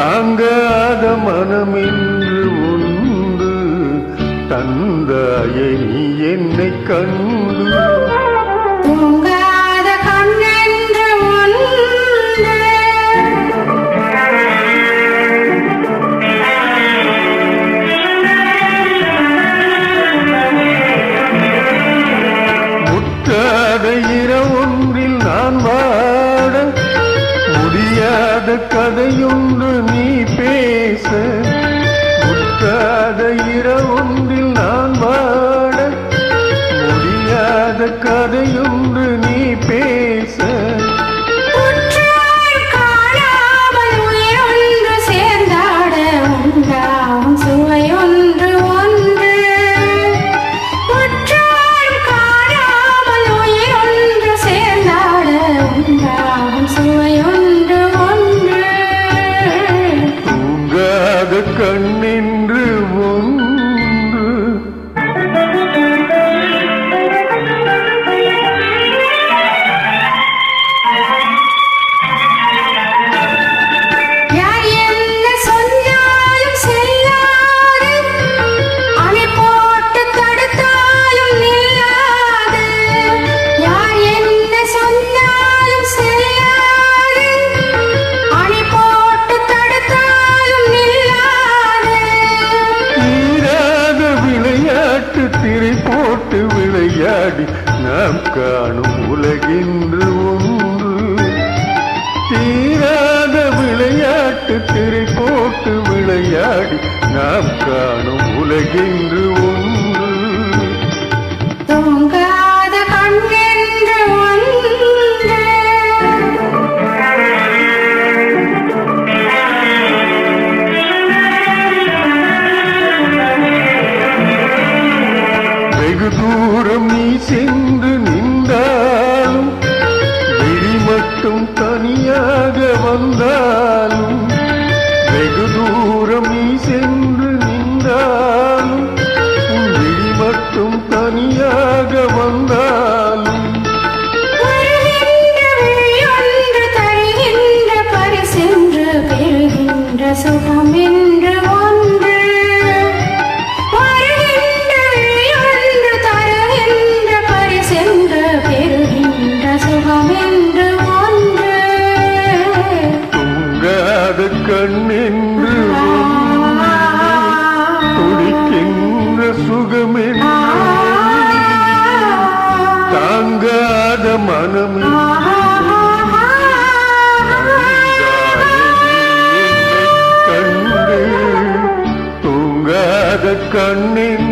தாங்காத மனமென்று உண்டு தந்தாயை நீ என்னை கண்டு தூங்காத கண்ணென்று உண்டு முற்றாத இரவொன்றில் நான் வாட முடியாத கதையொன்று நீ பேச முற்றாத இரவொன்றில் நான் வாட முடியாத கதையொன்று நீ பேச காணாமல் உயிரொன்று சேர்ந்தாட உண்டாகும் சுவையொன்று ஒன்று காணாமல் உயிரொன்று சேர்ந்தாட உண்டாகும் சுவையொன்று ஒன்று தூங்காத கண்ணென்று ஒன்று யார் என்ன சொன்னாலும் செல்லாது அணை போட்டு தடுத்தாலும் நில்லாது யார் என்ன சொன்னாலும் செல்லாது அணை போட்டு தடுத்தாலும் நில்லாது தீராத விளையாட்டு திரை போட்டு விளையாடி நாம் காணும் உலகென்று ஒன்று தீராத விளையாட்டு திரை போட்டு விளையாடி நாம் காணும் உலகென்று ஒன்று தூங்காத கண்ணென்று ஒன்று வெகு தூரம் நீ சென்று நின்றாலும் விழி மட்டும் தனியாக வந்தாலும் வெகு தூரம் நீ சென்று நின்றாலும் உன் விழி மட்டும் தனியாக வந்தாலும் வருகின்ற விழியொன்று தருகின்ற பரிசென்று பெறுகின்ற சுகம் என்று ஒன்று வருகின்ற விழியொன்று தருகின்ற பரிசென்று பெறுகின்ற சுகம் என்று ஒன்று தூங்காத கண்ணென்று துடிக்கின்ற சுகமென்று தாங்காத மனமே கண்டு தூங்காத கண்ணின்